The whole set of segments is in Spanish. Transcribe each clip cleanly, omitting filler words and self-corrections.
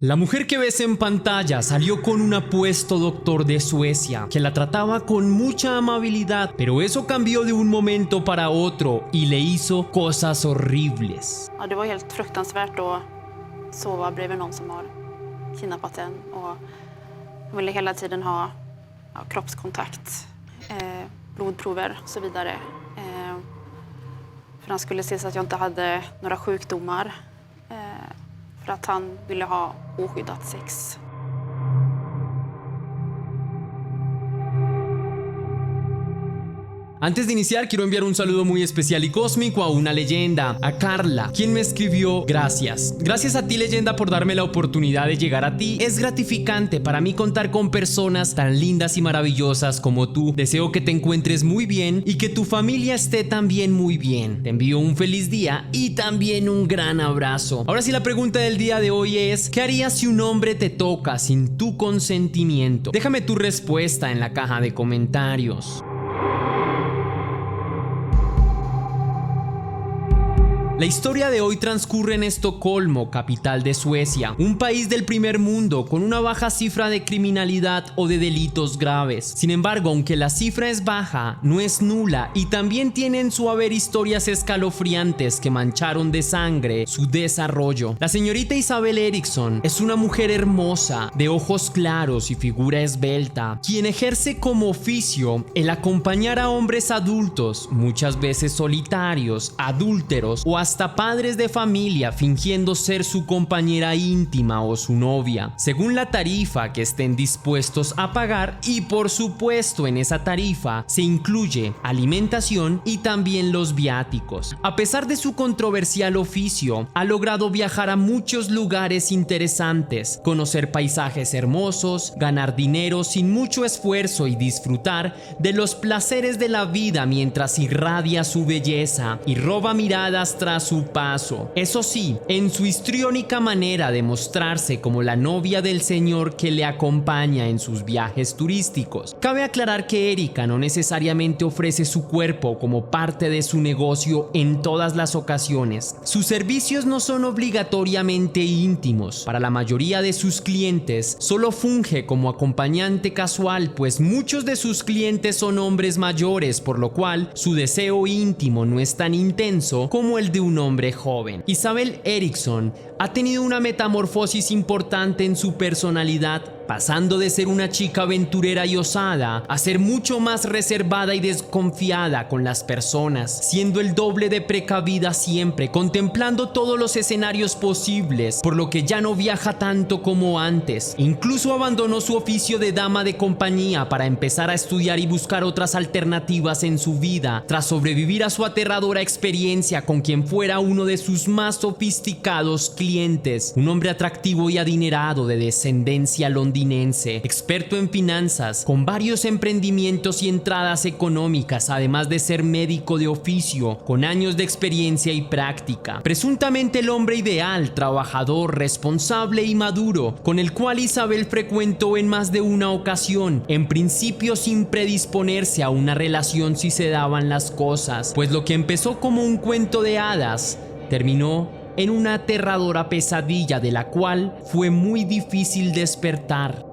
La mujer que ves en pantalla salió con un apuesto doctor de Suecia que la trataba con mucha amabilidad, pero eso cambió de un momento para otro y le hizo cosas horribles. Ja, det var helt fruktansvärt att sova bredvid någon som har kidnappat en och jag ville hela tiden ha kroppskontakt, blodprover och så vidare. För han skulle se så att jag inte hade några sjukdomar. För att han ville ha oskyddat sex. Antes de iniciar, quiero enviar un saludo muy especial y cósmico a una leyenda, a Carla, quien me escribió: gracias. Gracias a ti, leyenda, por darme la oportunidad de llegar a ti. Es gratificante para mí contar con personas tan lindas y maravillosas como tú. Deseo que te encuentres muy bien y que tu familia esté también muy bien. Te envío un feliz día y también un gran abrazo. Ahora sí, la pregunta del día de hoy es: ¿qué harías si un hombre te toca sin tu consentimiento? Déjame tu respuesta en la caja de comentarios. La historia de hoy transcurre en Estocolmo, capital de Suecia, un país del primer mundo con una baja cifra de criminalidad o de delitos graves. Sin embargo, aunque la cifra es baja, no es nula y también tiene en su haber historias escalofriantes que mancharon de sangre su desarrollo. La señorita Isabel Eriksson es una mujer hermosa, de ojos claros y figura esbelta, quien ejerce como oficio el acompañar a hombres adultos, muchas veces solitarios, adúlteros o hasta padres de familia, fingiendo ser su compañera íntima o su novia, según la tarifa que estén dispuestos a pagar, y por supuesto en esa tarifa se incluye alimentación y también los viáticos. A pesar de su controversial oficio, ha logrado viajar a muchos lugares interesantes, conocer paisajes hermosos, ganar dinero sin mucho esfuerzo y disfrutar de los placeres de la vida mientras irradia su belleza y roba miradas tras su paso. Eso sí, en su histriónica manera de mostrarse como la novia del señor que le acompaña en sus viajes turísticos. Cabe aclarar que Erika no necesariamente ofrece su cuerpo como parte de su negocio en todas las ocasiones. Sus servicios no son obligatoriamente íntimos. Para la mayoría de sus clientes solo funge como acompañante casual, pues muchos de sus clientes son hombres mayores, por lo cual su deseo íntimo no es tan intenso como el de un hombre joven. Isabel Eriksson ha tenido una metamorfosis importante en su personalidad, pasando de ser una chica aventurera y osada a ser mucho más reservada y desconfiada con las personas, siendo el doble de precavida siempre, contemplando todos los escenarios posibles, por lo que ya no viaja tanto como antes. Incluso abandonó su oficio de dama de compañía para empezar a estudiar y buscar otras alternativas en su vida, tras sobrevivir a su aterradora experiencia con quien fuera uno de sus más sofisticados clientes, un hombre atractivo y adinerado de descendencia londinense, experto en finanzas, con varios emprendimientos y entradas económicas, además de ser médico de oficio, con años de experiencia y práctica. Presuntamente el hombre ideal, trabajador, responsable y maduro, con el cual Isabel frecuentó en más de una ocasión, en principio sin predisponerse a una relación si se daban las cosas, pues lo que empezó como un cuento de hadas terminó en una aterradora pesadilla de la cual fue muy difícil despertar.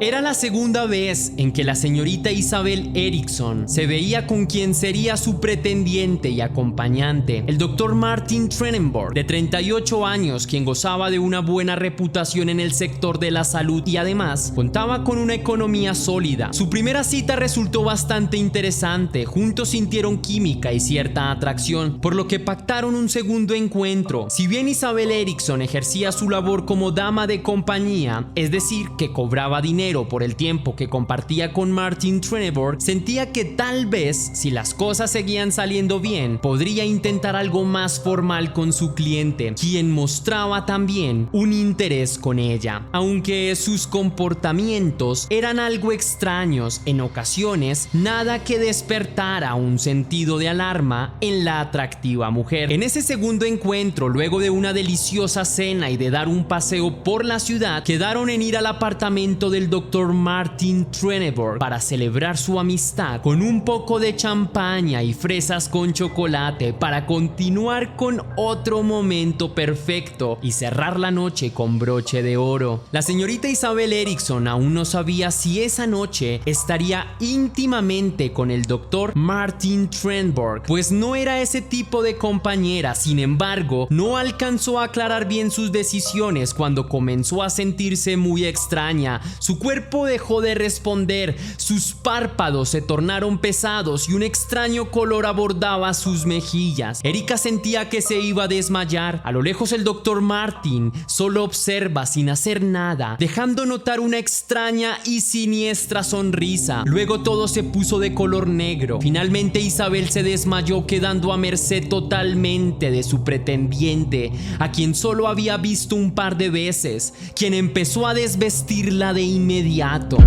Era la segunda vez en que la señorita Isabel Eriksson se veía con quien sería su pretendiente y acompañante, el doctor Martin Trenenborg, de 38 años, quien gozaba de una buena reputación en el sector de la salud y además contaba con una economía sólida. Su primera cita resultó bastante interesante, juntos sintieron química y cierta atracción, por lo que pactaron un segundo encuentro. Si bien Isabel Eriksson ejercía su labor como dama de compañía, es decir, que cobraba dinero por el tiempo que compartía con Martin Trenenborg, sentía que tal vez, si las cosas seguían saliendo bien, podría intentar algo más formal con su cliente, quien mostraba también un interés con ella. Aunque sus comportamientos eran algo extraños, en ocasiones nada que despertara un sentido de alarma en la atractiva mujer. En ese segundo encuentro, luego de una deliciosa cena y de dar un paseo por la ciudad, quedaron en ir al apartamento del doctor Dr. Martin Trenneborg para celebrar su amistad con un poco de champaña y fresas con chocolate para continuar con otro momento perfecto y cerrar la noche con broche de oro. La señorita Isabel Eriksson aún no sabía si esa noche estaría íntimamente con el Dr. Martin Trenneborg, pues no era ese tipo de compañera. Sin embargo, no alcanzó a aclarar bien sus decisiones cuando comenzó a sentirse muy extraña. Su cuerpo dejó de responder, sus párpados se tornaron pesados y un extraño color abordaba sus mejillas. Erika sentía que se iba a desmayar. A lo lejos el Dr. Martin solo observa sin hacer nada, dejando notar una extraña y siniestra sonrisa. Luego todo se puso de color negro. Finalmente Isabel se desmayó, quedando a merced totalmente de su pretendiente, a quien solo había visto un par de veces, quien empezó a desvestirla de inmediato.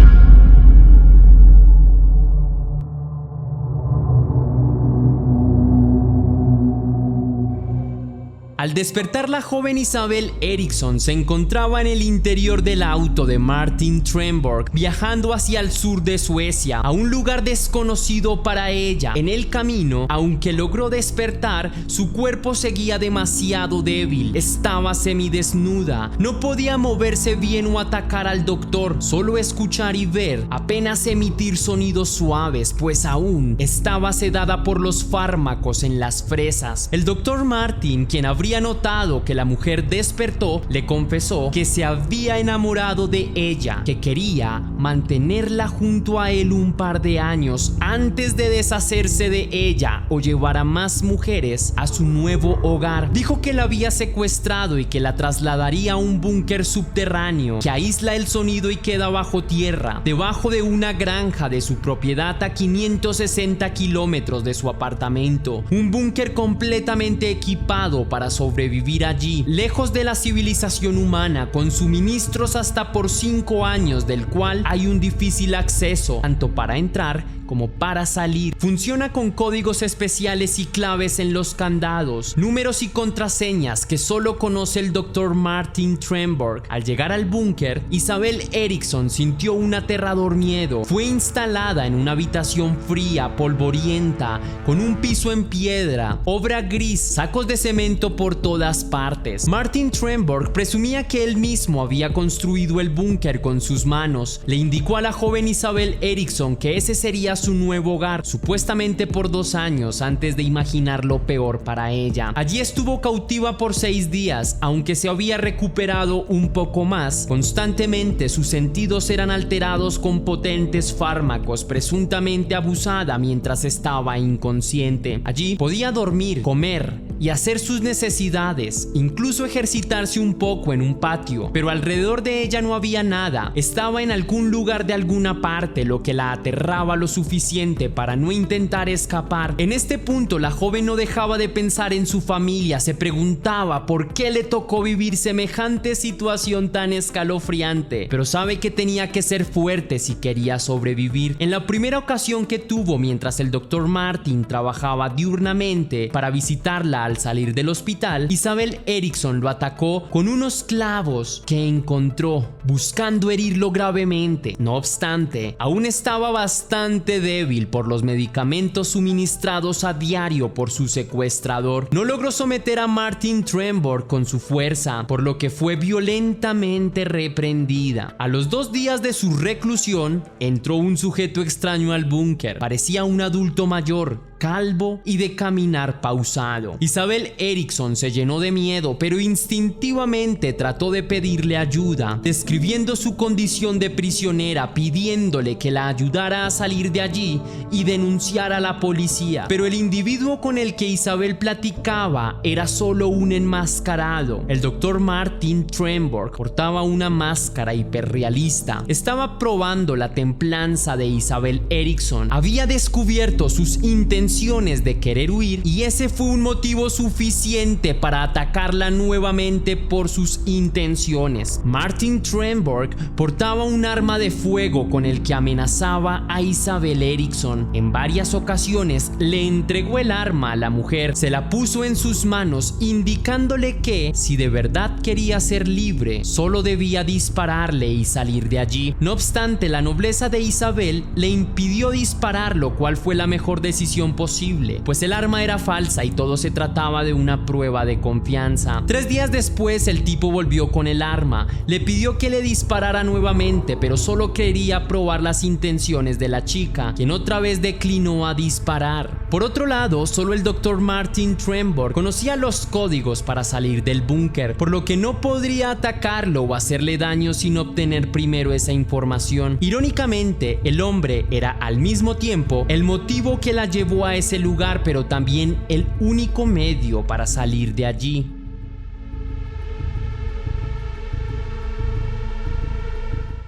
Al despertar, la joven Isabel Eriksson se encontraba en el interior del auto de Martin Trenneborg, viajando hacia el sur de Suecia, a un lugar desconocido para ella. En el camino, aunque logró despertar, su cuerpo seguía demasiado débil. Estaba semidesnuda, no podía moverse bien o atacar al doctor, solo escuchar y ver, apenas emitir sonidos suaves, pues aún estaba sedada por los fármacos en las fresas. El doctor Martin, quien habría notado que la mujer despertó, le confesó que se había enamorado de ella, que quería mantenerla junto a él un par de años antes de deshacerse de ella o llevar a más mujeres a su nuevo hogar. Dijo que la había secuestrado y que la trasladaría a un búnker subterráneo que aísla el sonido y queda bajo tierra, debajo de una granja de su propiedad a 560 kilómetros de su apartamento. Un búnker completamente equipado para sobrevivir allí, lejos de la civilización humana, con suministros hasta por 5 años, del cual hay un difícil acceso, tanto para entrar como para salir. Funciona con códigos especiales y claves en los candados, números y contraseñas que solo conoce el Dr. Martin Trenneborg. Al llegar al búnker, Isabel Eriksson sintió un aterrador miedo. Fue instalada en una habitación fría, polvorienta, con un piso en piedra, obra gris, sacos de cemento por todas partes. Martin Trenneborg presumía que él mismo había construido el búnker con sus manos. Le indicó a la joven Isabel Eriksson que ese sería su nuevo hogar, supuestamente por 2 años, antes de imaginar lo peor para ella. Allí estuvo cautiva por 6 días, aunque se había recuperado un poco más. Constantemente sus sentidos eran alterados con potentes fármacos, presuntamente abusada mientras estaba inconsciente. Allí podía dormir, comer y hacer sus necesidades, incluso ejercitarse un poco en un patio, pero alrededor de ella no había nada. Estaba en algún lugar de alguna parte, lo que la aterraba lo suficiente para no intentar escapar. En este punto, la joven no dejaba de pensar en su familia. Se preguntaba por qué le tocó vivir semejante situación tan escalofriante, pero sabe que tenía que ser fuerte si quería sobrevivir. En la primera ocasión que tuvo, mientras el Dr. Martin trabajaba diurnamente para visitarla al salir del hospital, Isabel Eriksson lo atacó con unos clavos que encontró, buscando herirlo gravemente. No obstante, aún estaba bastante débil por los medicamentos suministrados a diario por su secuestrador. No logró someter a Martin Trenneborg con su fuerza, por lo que fue violentamente reprendida. A los 2 días de su reclusión, entró un sujeto extraño al búnker. Parecía un adulto mayor, calvo y de caminar pausado. Isabel Eriksson se llenó de miedo, pero instintivamente trató de pedirle ayuda, describiendo su condición de prisionera, pidiéndole que la ayudara a salir de allí y denunciar a la policía. Pero el individuo con el que Isabel platicaba era solo un enmascarado. El Dr. Martin Trenneborg portaba una máscara hiperrealista. Estaba probando la templanza de Isabel Eriksson. Había descubierto sus intenciones intenciones de querer huir, y ese fue un motivo suficiente para atacarla nuevamente por sus intenciones. Martin Tremborg portaba un arma de fuego con el que amenazaba a Isabel Eriksson. En varias ocasiones le entregó el arma a la mujer, se la puso en sus manos, indicándole que, si de verdad quería ser libre, solo debía dispararle y salir de allí. No obstante, la nobleza de Isabel le impidió disparar, lo cual fue la mejor decisión posible, pues el arma era falsa y todo se trataba de una prueba de confianza. 3 días después, el tipo volvió con el arma, le pidió que le disparara nuevamente, pero solo quería probar las intenciones de la chica, quien otra vez declinó a disparar. Por otro lado, solo el Dr. Martin Tremborg conocía los códigos para salir del búnker, por lo que no podría atacarlo o hacerle daño sin obtener primero esa información. Irónicamente, el hombre era al mismo tiempo el motivo que la llevó a ese lugar, pero también el único medio para salir de allí.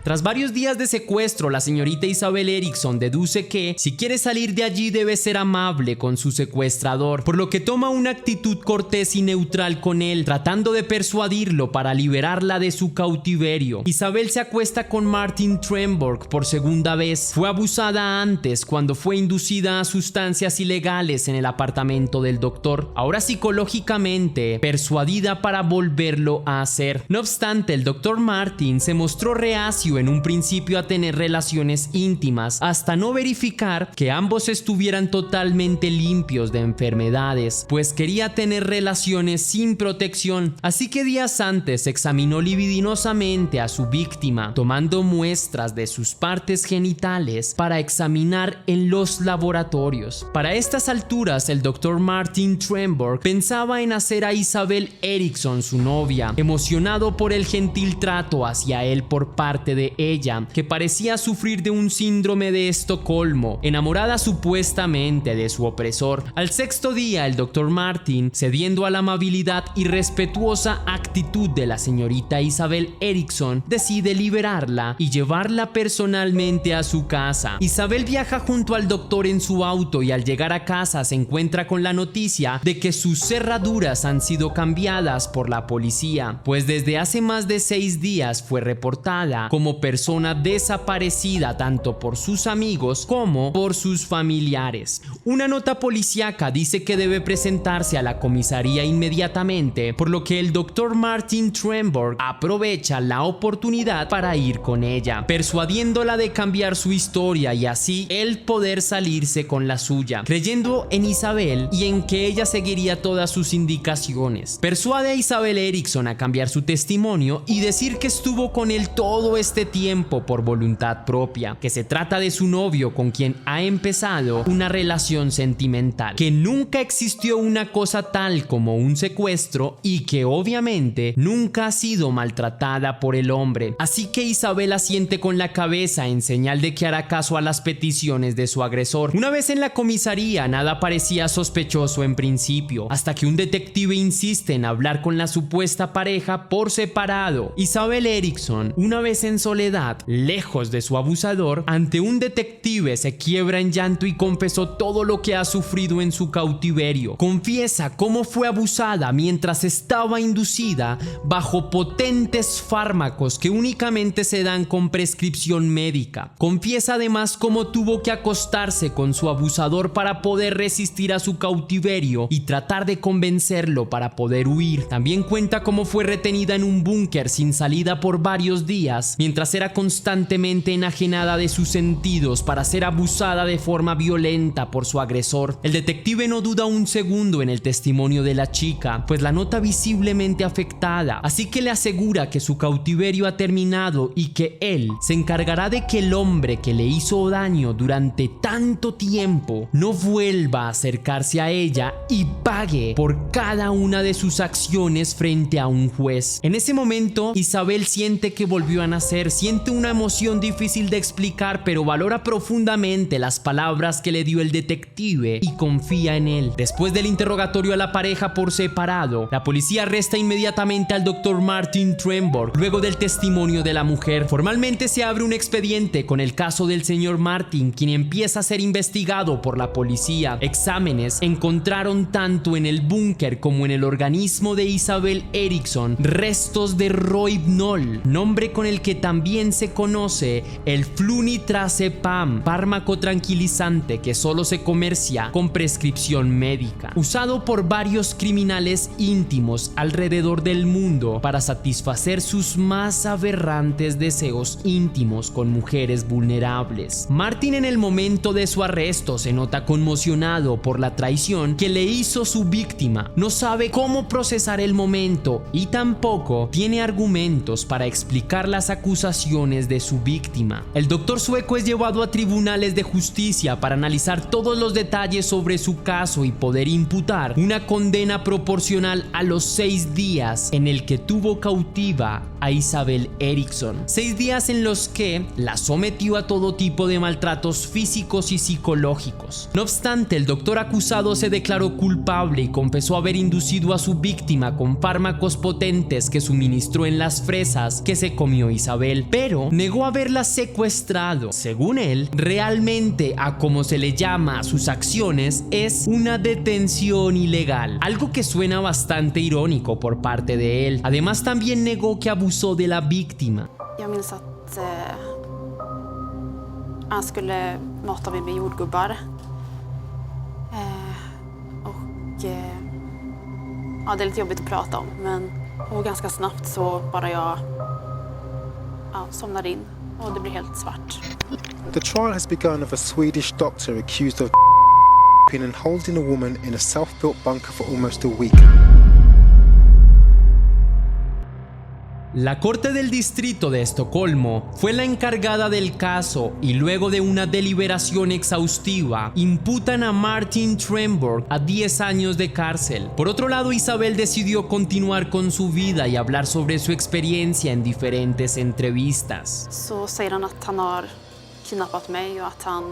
Tras varios días de secuestro, la señorita Isabel Eriksson deduce que, si quiere salir de allí, debe ser amable con su secuestrador, por lo que toma una actitud cortés y neutral con él, tratando de persuadirlo para liberarla de su cautiverio. Isabel se acuesta con Martin Tremborg por segunda vez. Fue abusada antes, cuando fue inducida a sustancias ilegales en el apartamento del doctor. Ahora psicológicamente persuadida para volverlo a hacer. No obstante, el doctor Martin se mostró reacio en un principio a tener relaciones íntimas, hasta no verificar que ambos estuvieran totalmente limpios de enfermedades, pues quería tener relaciones sin protección. Así que días antes examinó libidinosamente a su víctima, tomando muestras de sus partes genitales para examinar en los laboratorios. Para estas alturas, el Dr. Martin Tremborg pensaba en hacer a Isabel Eriksson su novia, emocionado por el gentil trato hacia él por parte de ella, que parecía sufrir de un síndrome de Estocolmo, enamorada supuestamente de su opresor. Al 6º día, el Dr. Martin, cediendo a la amabilidad y respetuosa actitud de la señorita Isabel Eriksson, decide liberarla y llevarla personalmente a su casa. Isabel viaja junto al doctor en su auto y al llegar a casa se encuentra con la noticia de que sus cerraduras han sido cambiadas por la policía, pues desde hace más de 6 días fue reportada como persona desaparecida tanto por sus amigos como por sus familiares. Una nota policíaca dice que debe presentarse a la comisaría inmediatamente, por lo que el Dr. Martin Tremborg aprovecha la oportunidad para ir con ella, persuadiéndola de cambiar su historia y así él poder salirse con la suya, creyendo en Isabel y en que ella seguiría todas sus indicaciones. Persuade a Isabel Eriksson a cambiar su testimonio y decir que estuvo con él todo este tiempo por voluntad propia, que se trata de su novio con quien ha empezado una relación sentimental, que nunca existió una cosa tal como un secuestro y que obviamente nunca ha sido maltratada por el hombre. Así que Isabel asiente con la cabeza en señal de que hará caso a las peticiones de su agresor. Una vez en la comisaría, nada parecía sospechoso en principio, hasta que un detective insiste en hablar con la supuesta pareja por separado. Isabel Eriksson, una vez en soledad, lejos de su abusador, ante un detective se quiebra en llanto y confesó todo lo que ha sufrido en su cautiverio. Confiesa cómo fue abusada mientras estaba inducida bajo potentes fármacos que únicamente se dan con prescripción médica. Confiesa además cómo tuvo que acostarse con su abusador para poder resistir a su cautiverio y tratar de convencerlo para poder huir. También cuenta cómo fue retenida en un búnker sin salida por varios días, mientras era constantemente enajenada de sus sentidos para ser abusada de forma violenta por su agresor. El detective no duda un segundo en el testimonio de la chica, pues la nota visiblemente afectada, así que le asegura que su cautiverio ha terminado y que él se encargará de que el hombre que le hizo daño durante tanto tiempo no vuelva a acercarse a ella y pague por cada una de sus acciones frente a un juez. En ese momento, Isabel siente que volvió a nacer mujer siente una emoción difícil de explicar, pero valora profundamente las palabras que le dio el detective y confía en él. Después del interrogatorio a la pareja por separado, la policía arresta inmediatamente al Dr. Martin Tremborg luego del testimonio de la mujer. Formalmente se abre un expediente con el caso del señor Martin, quien empieza a ser investigado por la policía. Exámenes encontraron tanto en el búnker como en el organismo de Isabel Eriksson restos de rohypnol, nombre con el que también se conoce el flunitrazepam, fármaco tranquilizante que solo se comercia con prescripción médica, usado por varios criminales íntimos alrededor del mundo para satisfacer sus más aberrantes deseos íntimos con mujeres vulnerables. Martin, en el momento de su arresto, se nota conmocionado por la traición que le hizo su víctima. No sabe cómo procesar el momento y tampoco tiene argumentos para explicar las acusaciones de su víctima. El doctor sueco es llevado a tribunales de justicia para analizar todos los detalles sobre su caso y poder imputar una condena proporcional a los 6 días en el que tuvo cautiva a Isabel Eriksson. 6 días en los que la sometió a todo tipo de maltratos físicos y psicológicos. No obstante, el doctor acusado se declaró culpable y confesó haber inducido a su víctima con fármacos potentes que suministró en las fresas que se comió Isabel, pero negó haberlas secuestrado. Según él, realmente, a como se le llama a sus acciones, es una detención ilegal, algo que suena bastante irónico por parte de él. Además, también negó que abusó de la víctima. Jag minns att han skulle mata mig med jordgubbar. Ja, det är lite jobbigt att prata om, men ganska snabbt så bara jag somnar in och det blir helt svart. The trial has begun of a Swedish doctor accused of and holding a woman in a self-built bunker for almost a week. La Corte del Distrito de Estocolmo fue la encargada del caso y luego de una deliberación exhaustiva imputan a Martin Tremborg a 10 años de cárcel. Por otro lado, Isabel decidió continuar con su vida y hablar sobre su experiencia en diferentes entrevistas. Så säger han att han har kidnappat mig och att han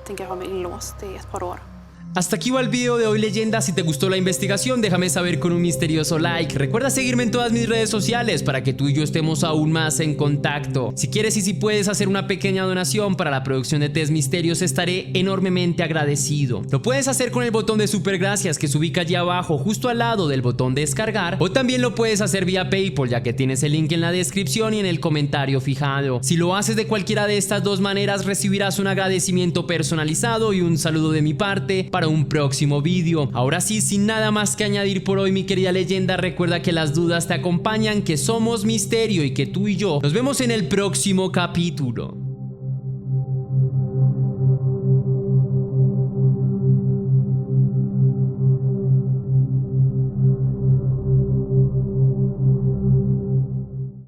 tänker ha mig inlåst i ett par år. Hasta aquí va el video de hoy, leyenda. Si te gustó la investigación, déjame saber con un misterioso like. Recuerda seguirme en todas mis redes sociales para que tú y yo estemos aún más en contacto. Si quieres y si puedes hacer una pequeña donación para la producción de Test Misterios, estaré enormemente agradecido. Lo puedes hacer con el botón de super gracias que se ubica allí abajo, justo al lado del botón de descargar, o también lo puedes hacer vía PayPal, ya que tienes el link en la descripción y en el comentario fijado. Si lo haces de cualquiera de estas dos maneras, recibirás un agradecimiento personalizado y un saludo de mi parte para un próximo vídeo. Ahora sí, sin nada más que añadir por hoy, mi querida leyenda, recuerda que las dudas te acompañan, que somos misterio y que tú y yo nos vemos en el próximo capítulo.